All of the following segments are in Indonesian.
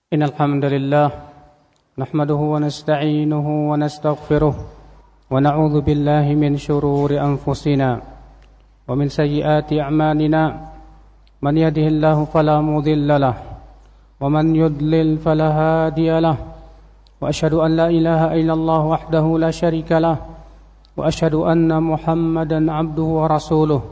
إن الحمد لله نحمده ونستعينه ونستغفره ونعوذ بالله من شرور أنفسنا ومن سيئات أعمالنا من يهده الله فلا مضل له ومن يضلل فلا هادي له وأشهد أن لا إله إلا الله وحده لا شريك له وأشهد أن محمدا عبده ورسوله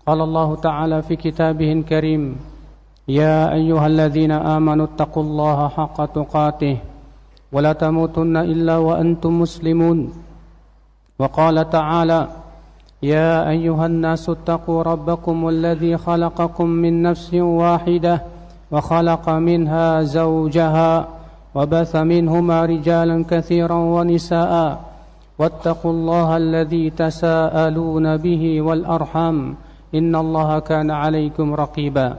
قال الله تعالى في كتابه الكريم يا أيها الذين آمنوا اتقوا الله حق تقاته ولا تموتن إلا وأنتم مسلمون وقال تعالى يا أيها الناس اتقوا ربكم الذي خلقكم من نفس واحدة وخلق منها زوجها وبث منهما رجالا كثيرا ونساء واتقوا الله الذي تساءلون به والأرحام إن الله كان عليكم رقيبا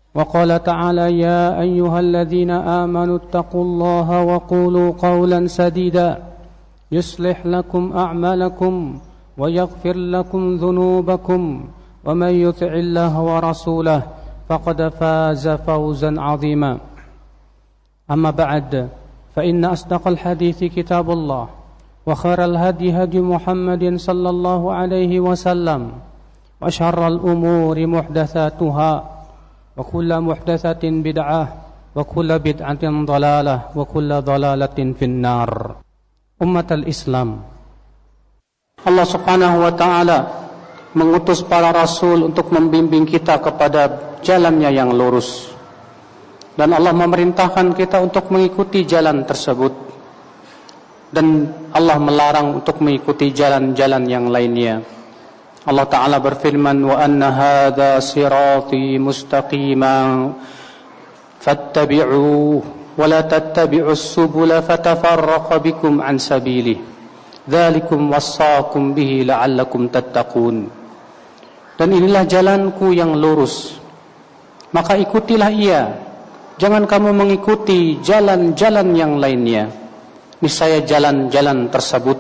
وقال تعالى يا أيها الذين آمنوا اتقوا الله وقولوا قولا سديدا يصلح لكم أعمالكم ويغفر لكم ذنوبكم ومن يطع الله ورسوله فقد فاز فوزا عظيما أما بعد فإن أصدق الحديث كتاب الله وخير الهدي هدي محمد صلى الله عليه وسلم وشر الأمور محدثاتها وكل محدثة بدعة وكل بدعة ضلالة وكل ضلالة في النار. Ummatal Islam, Allah Subhanahu wa taala mengutus para rasul untuk membimbing kita kepada jalannya yang lurus, dan Allah memerintahkan kita untuk mengikuti jalan tersebut, dan Allah melarang untuk mengikuti jalan-jalan yang lainnya. Allah Ta'ala berfirman, wa anna hadha sirati mustaqiman fattabi'uhu wa la tattabi'us subula fatafarraqa bikum an sabilihi dzalikum wassaakum bihi la'allakum tattaqun. Dan inilah jalanku yang lurus, maka ikutilah ia, jangan kamu mengikuti jalan-jalan yang lainnya. Niscaya jalan-jalan tersebut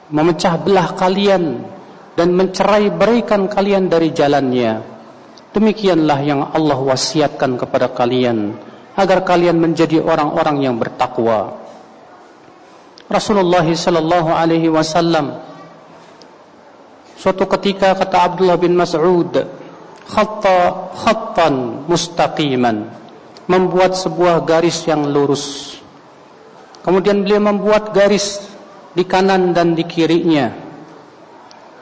memecah belah kalian dan mencerai-beraikan kalian dari jalannya. Demikianlah yang Allah wasiatkan kepada kalian, agar kalian menjadi orang-orang yang bertakwa. Rasulullah sallallahu alaihi wasallam suatu ketika, kata Abdullah bin Mas'ud, khattan mustaqiman, membuat sebuah garis yang lurus. Kemudian beliau membuat garis di kanan dan di kirinya,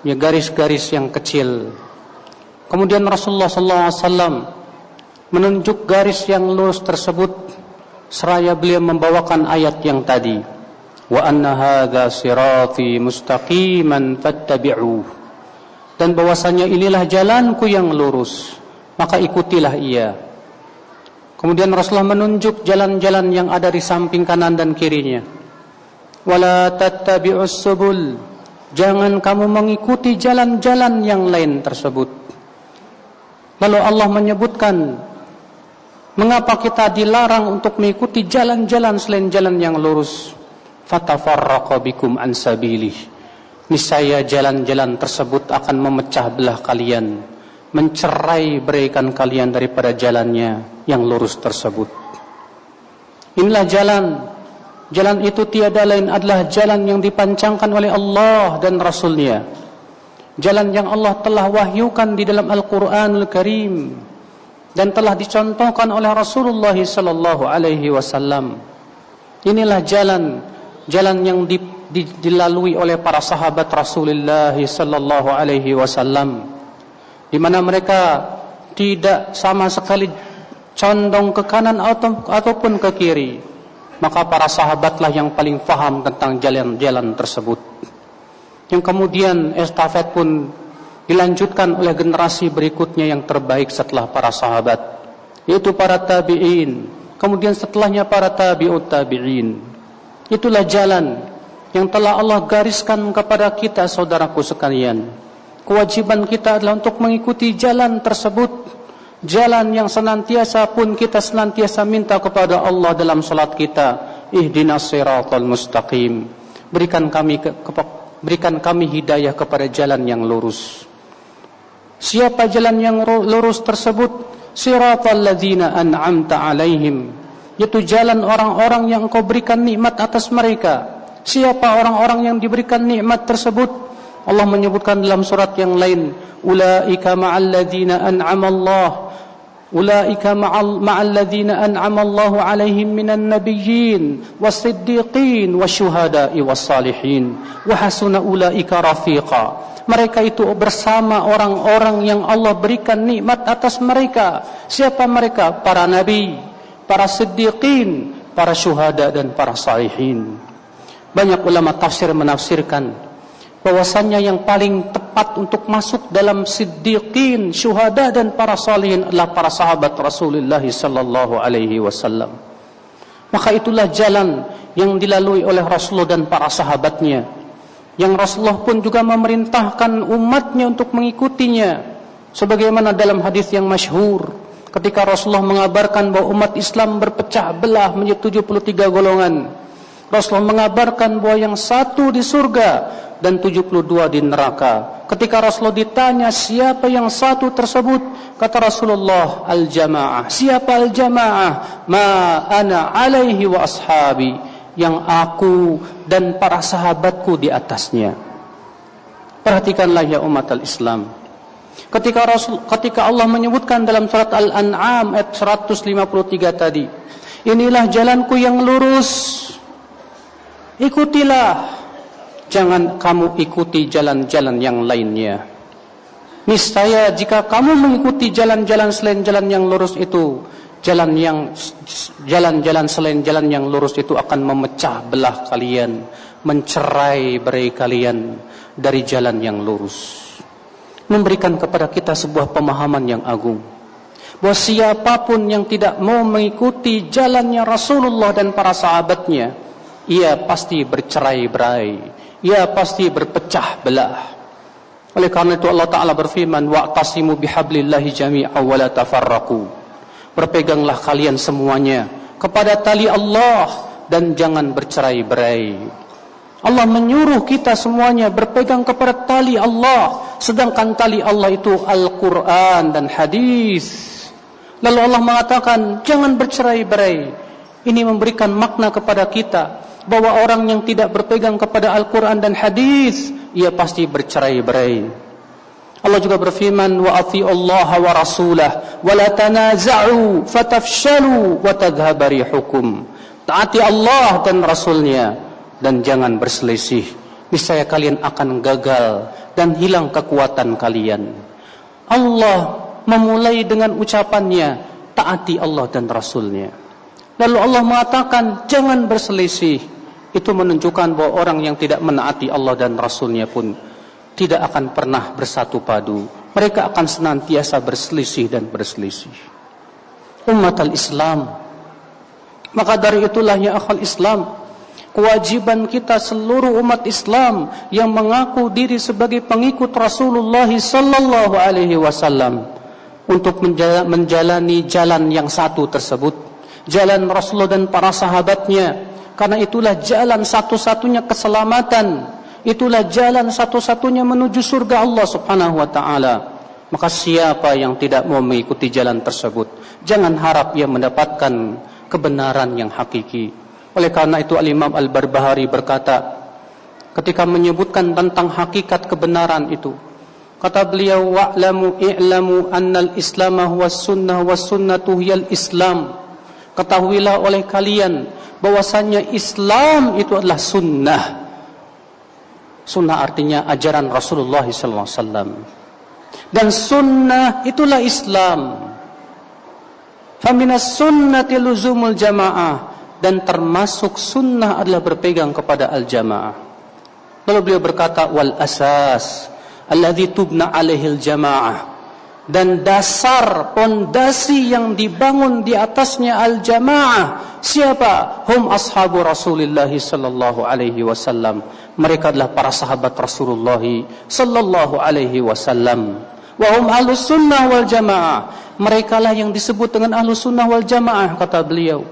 ya, garis-garis yang kecil. Kemudian Rasulullah SAW menunjuk garis yang lurus tersebut, seraya beliau membawakan ayat yang tadi, wa anna hadza sirati mustaqiman fattabi'uhu, dan bahwasanya inilah jalanku yang lurus, maka ikutilah ia. Kemudian Rasulullah menunjuk jalan-jalan yang ada di samping kanan dan kirinya, wala tattabi'us subul, jangan kamu mengikuti jalan-jalan yang lain tersebut. Lalu Allah menyebutkan mengapa kita dilarang untuk mengikuti jalan-jalan selain jalan yang lurus. Fatafarraqa bikum an sabilih, niscaya jalan-jalan tersebut akan memecah belah kalian, mencerai-beraikan kalian daripada jalannya yang lurus tersebut. Inilah jalan itu tiada lain adalah jalan yang dipancangkan oleh Allah dan Rasulnya, jalan yang Allah telah wahyukan di dalam Al-Quranul Karim dan telah dicontohkan oleh Rasulullah sallallahu alaihi wasallam. Inilah jalan yang dilalui oleh para sahabat Rasulullah sallallahu alaihi wasallam, di mana mereka tidak sama sekali condong ke kanan ataupun ke kiri. Maka para sahabatlah yang paling faham tentang jalan-jalan tersebut, yang kemudian estafet pun dilanjutkan oleh generasi berikutnya yang terbaik setelah para sahabat, yaitu para tabi'in, kemudian setelahnya para tabi'ut tabi'in. Itulah jalan yang telah Allah gariskan kepada kita, saudaraku sekalian. Kewajiban kita adalah untuk mengikuti jalan tersebut, jalan yang senantiasa minta kepada Allah dalam salat kita, ihdinas siratal mustaqim, berikan kami hidayah kepada jalan yang lurus. Siapa jalan yang lurus tersebut? siratal ladzina an'amta 'alaihim, yaitu jalan orang-orang yang Engkau berikan nikmat atas mereka. Siapa orang-orang yang diberikan nikmat tersebut? Allah menyebutkan dalam surat yang lain, ulaika ma'al ladzina an'ama Allah, ulaika ma'al ladzina an'ama Allahu 'alaihim minan nabiyyin was-siddiqin wasyuhada'i was-salihin wa hasuna ulaika rafiqa. Mereka itu bersama orang-orang yang Allah berikan nikmat atas mereka. Siapa mereka? Para nabi, para siddiqin, para syuhada dan para salihin. Banyak ulama tafsir menafsirkan bahwasannya yang paling tepat untuk masuk dalam siddiqin, syuhada dan para salihin adalah para sahabat Rasulullah sallallahu alaihi wasallam. Maka itulah jalan yang dilalui oleh Rasulullah dan para sahabatnya, yang Rasulullah pun juga memerintahkan umatnya untuk mengikutinya. Sebagaimana dalam hadis yang masyhur, ketika Rasulullah mengabarkan bahwa umat Islam berpecah belah menjadi 73 golongan, Rasulullah mengabarkan bahwa yang satu di surga dan 72 di neraka. Ketika Rasulullah ditanya siapa yang satu tersebut, kata Rasulullah, al-jamaah. Siapa al-jamaah? Ma ana alaihi wa ashabi, yang aku dan para sahabatku di atasnya. Perhatikanlah ya umat al-Islam. Ketika Allah menyebutkan dalam surat Al-An'am ayat 153 tadi, inilah jalanku yang lurus, ikutilah, jangan kamu ikuti jalan-jalan yang lainnya. Niscaya jika kamu mengikuti jalan-jalan selain jalan yang lurus itu, jalan-jalan selain jalan yang lurus itu akan memecah belah kalian, mencerai berai kalian dari jalan yang lurus. Memberikan kepada kita sebuah pemahaman yang agung, bahwa siapapun yang tidak mau mengikuti jalannya Rasulullah dan para sahabatnya, ia pasti bercerai-berai, ia pasti berpecah belah. Oleh karena itu Allah Ta'ala berfirman, wa'tasimu bihablillahi jami'a wa la tafarraqu. Berpeganglah kalian semuanya kepada tali Allah dan jangan bercerai-berai. Allah menyuruh kita semuanya berpegang kepada tali Allah, sedangkan tali Allah itu Al-Quran dan hadis. Lalu Allah mengatakan jangan bercerai-berai. Ini memberikan makna kepada kita bahwa orang yang tidak berpegang kepada Al-Quran dan hadis, ia pasti bercerai-berai. Allah juga berfirman, wa athi'ullaha wa rasulah wa la tanaza'u fatafshalu wa tadhhaba rihukum. Taati Allah dan Rasulnya dan jangan berselisih, niscaya kalian akan gagal dan hilang kekuatan kalian. Allah memulai dengan ucapannya, taati Allah dan Rasulnya. Lalu Allah mengatakan jangan berselisih. Itu menunjukkan bahwa orang yang tidak menaati Allah dan Rasulnya pun tidak akan pernah bersatu padu. Mereka akan senantiasa berselisih dan berselisih. Umat al-Islam, maka dari itulah ya akhal Islam, kewajiban kita seluruh umat Islam yang mengaku diri sebagai pengikut Rasulullah sallallahu alaihi wasallam untuk menjalani jalan yang satu tersebut, jalan Rasulullah dan para sahabatnya. Karena itulah jalan satu-satunya keselamatan, itulah jalan satu-satunya menuju surga Allah Subhanahu wa taala. Maka siapa yang tidak mau mengikuti jalan tersebut, jangan harap ia mendapatkan kebenaran yang hakiki. Oleh karena itu Al-Imam Al-Barbahari berkata, ketika menyebutkan tentang hakikat kebenaran itu, kata beliau, i'lamu annal islamah was sunnah was sunnatu hiyal islam. Ketahuilah oleh kalian bahwasannya Islam itu adalah sunnah. Sunnah artinya ajaran Rasulullah sallallahu alaihi wasallam. Dan sunnah itulah Islam. Faminas sunnati luzumul jamaah, dan termasuk sunnah adalah berpegang kepada al-jamaah. Lalu beliau berkata, wal asas alladzi tubna alaihil jamaah, dan dasar pondasi yang dibangun di atasnya al-jamaah siapa? Hum ashabu Rasulullah sallallahu alaihi wasallam. Mereka adalah para sahabat Rasulullah sallallahu alaihi wasallam. Wa hum ahlus sunnah wal jamaah. Mereka lah yang disebut dengan ahlus sunnah wal jamaah, kata beliau.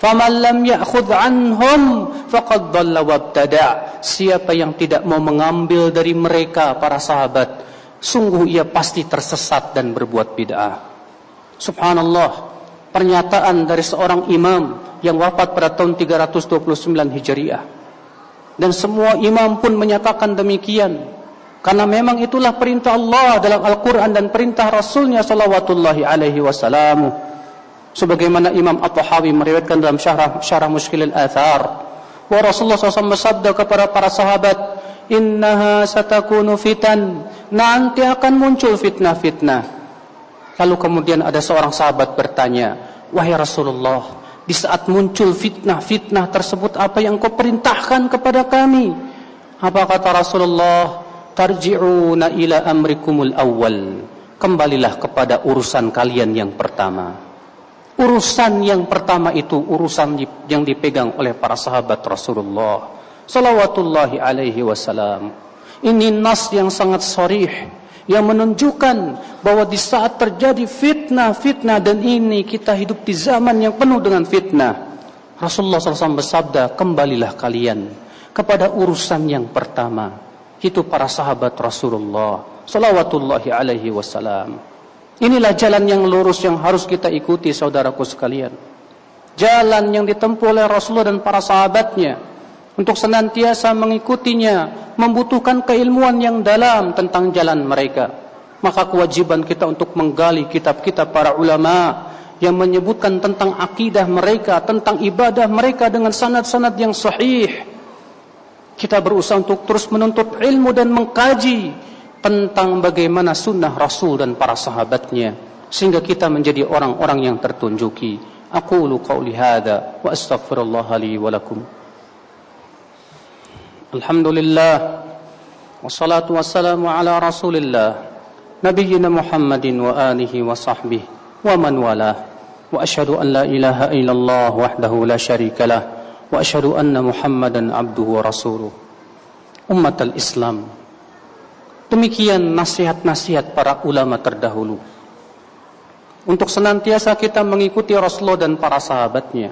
Faman lam ya'khudh anhum faqad dhalla wabtada'. Siapa yang tidak mau mengambil dari mereka para sahabat, sungguh ia pasti tersesat dan berbuat bid'ah. Subhanallah, pernyataan dari seorang imam yang wafat pada tahun 329 Hijriah. Dan semua imam pun menyatakan demikian. Karena memang itulah perintah Allah dalam Al-Quran dan perintah Rasulnya salawatullahi alaihi wasallam. Sebagaimana Imam At-Tahawi meriwayatkan dalam syarah Mushkil al-Athar, wa Rasulullah SAW bersabda kepada para sahabat, innaha satakunu fitan, nanti akan muncul fitnah-fitnah. Lalu kemudian ada seorang sahabat bertanya, wahai Rasulullah, di saat muncul fitnah-fitnah tersebut, apa yang kau perintahkan kepada kami? Apa kata Rasulullah? Tarji'una ila amrikumul awwal, kembalilah kepada urusan kalian yang pertama. Urusan yang pertama itu urusan yang dipegang oleh para sahabat Rasulullah salawatullahi alaihi wasallam. Ini nas yang sangat sharih yang menunjukkan bahwa di saat terjadi fitnah dan ini kita hidup di zaman yang penuh dengan fitnah, Rasulullah SAW bersabda, kembalilah kalian kepada urusan yang pertama, itu para sahabat Rasulullah salawatullahi alaihi wasallam. Inilah jalan yang lurus yang harus kita ikuti, saudaraku sekalian. Jalan yang ditempuh oleh Rasulullah dan para sahabatnya untuk senantiasa mengikutinya membutuhkan keilmuan yang dalam tentang jalan mereka. Maka kewajiban kita untuk menggali kitab-kitab para ulama yang menyebutkan tentang akidah mereka, tentang ibadah mereka dengan sanad-sanad yang sahih. Kita berusaha untuk terus menuntut ilmu dan mengkaji tentang bagaimana sunnah Rasul dan para sahabatnya, sehingga kita menjadi orang-orang yang tertunjuki. Aqulu qawli hadha wa astaghfirullah li wa lakum. Alhamdulillah wassalatu wassalamu ala Rasulillah nabiyyina Muhammadin wa alihi wa sahbihi wa man walah. Wa asyhadu an la ilaha illallah wahdahu la syarika lah wa asyhadu anna Muhammadan abduhu wa rasuluh. Ummatal Islam, demikian nasihat-nasihat para ulama terdahulu untuk senantiasa kita mengikuti Rasulullah dan para sahabatnya.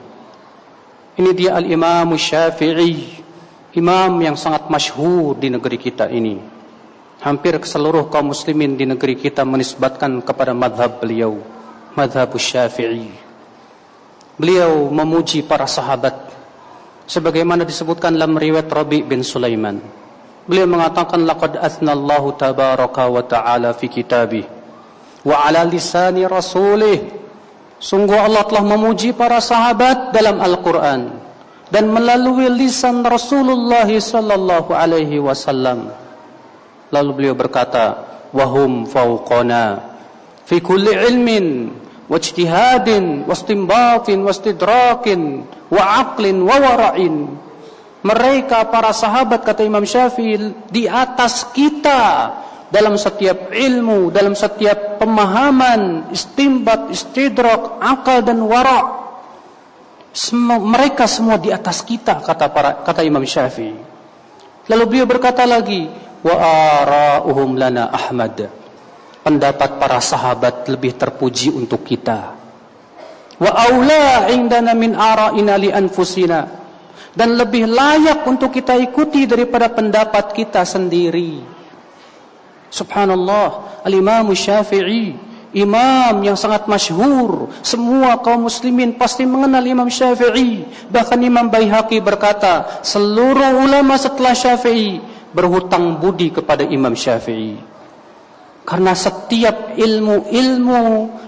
Ini dia Al-Imam Syafi'i, imam yang sangat masyhur di negeri kita ini. Hampir seluruh kaum muslimin di negeri kita menisbatkan kepada madhab beliau, madhab Syafi'i. Beliau memuji para sahabat sebagaimana disebutkan dalam riwayat Rabi' bin Sulaiman. Beliau mengatakan, laqad athnallahu tabaraka wa ta'ala fi kitabih wa ala lisani rasulih. Sungguh Allah telah memuji para sahabat dalam Al-Quran dan melalui lisan Rasulullah sallallahu alaihi wasallam. Lalu beliau berkata, wahum fawqana fi kulli ilmin wa ijtihadin wa istinbatin wa istidrakin wa aqlin wa wara'in. Mereka para sahabat, kata Imam Syafi'i, di atas kita dalam setiap ilmu, dalam setiap pemahaman, istinbat, istidrak, akal dan wara'. Mereka semua di atas kita, kata Imam Syafi'i. Lalu beliau berkata lagi, wa ara'uhum lana Ahmad. Pendapat para sahabat lebih terpuji untuk kita. Wa aula indana min ara'ina li anfusina. Dan lebih layak untuk kita ikuti daripada pendapat kita sendiri. Subhanallah, Al-Imam Syafi'i, imam yang sangat masyhur. Semua kaum muslimin pasti mengenal Imam Syafi'i. Bahkan Imam Baihaqi berkata, seluruh ulama setelah Syafi'i berhutang budi kepada Imam Syafi'i. Karena setiap ilmu-ilmu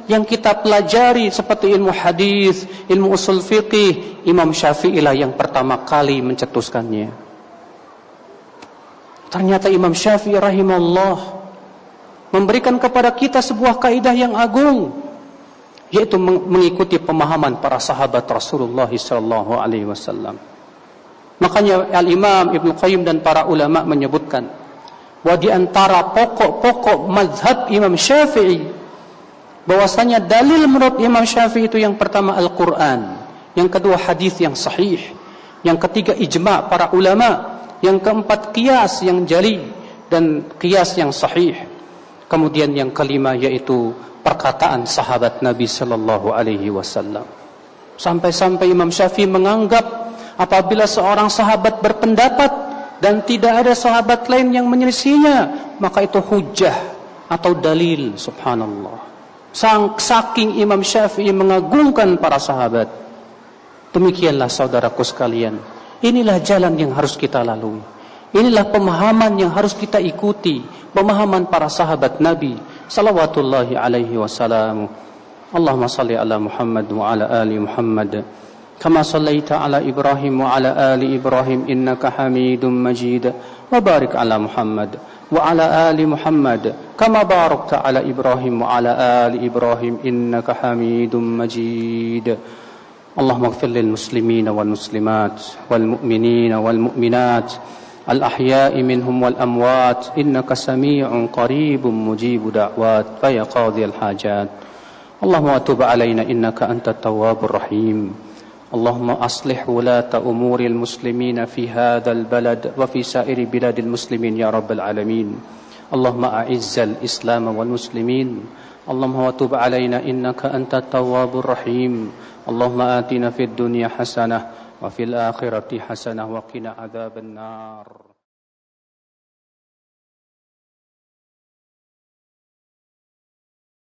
yang kita pelajari seperti ilmu hadis, ilmu usul fiqih, Imam Syafi'i lah yang pertama kali mencetuskannya. Ternyata Imam Syafi'i rahimahullah memberikan kepada kita sebuah kaidah yang agung, yaitu mengikuti pemahaman para sahabat Rasulullah sallallahu alaihi wasallam. Makanya Al-Imam Ibnu Qayyim dan para ulama menyebutkan bahwa di antara pokok-pokok mazhab Imam Syafi'i, bahwasanya dalil menurut Imam Syafi'i itu yang pertama Al-Quran, yang kedua hadis yang sahih, yang ketiga ijma' para ulama, yang keempat qiyas yang jali dan qiyas yang sahih, kemudian yang kelima yaitu perkataan sahabat Nabi sallallahu alaihi wasallam. Sampai-sampai Imam Syafi'i menganggap apabila seorang sahabat berpendapat dan tidak ada sahabat lain yang menyelisihinya, maka itu hujjah atau dalil. Subhanallah. Saking Imam Syafi'i mengagungkan para sahabat. Demikianlah saudaraku sekalian, inilah jalan yang harus kita lalui. Inilah pemahaman yang harus kita ikuti, pemahaman para sahabat Nabi salawatullahi alaihi wasallam. Allahumma salli ala Muhammad wa ala ali Muhammad kama sallaita ala Ibrahim wa ala ali Ibrahim innaka Hamidum Majid, wa barik ala Muhammad wa ala ali Muhammad kama barakta ala Ibrahim wa ala ali Ibrahim innaka Hamidum Majid. Allahumma ighfir lil muslimin wal muslimat wal mu'minin wal mu'minat al-ahya'i minhum wal amwat innaka sami'un qaribun mujibud da'wat fa ya qadhiyal hajat. Allahumma tub alaina innaka antat tawwabur rahim. Allahumma aslih wulata umuril muslimin fi hadzal balad wa fi sa'iri biladil muslimin ya rabbal alamin. Allahumma a'izzal islam wal muslimin. Allahumma tub alaina innaka antat tawwabur rahim. Allahumma atina fid dunya hasanah wa fil akhirati hasanah wa qina adzaban nar.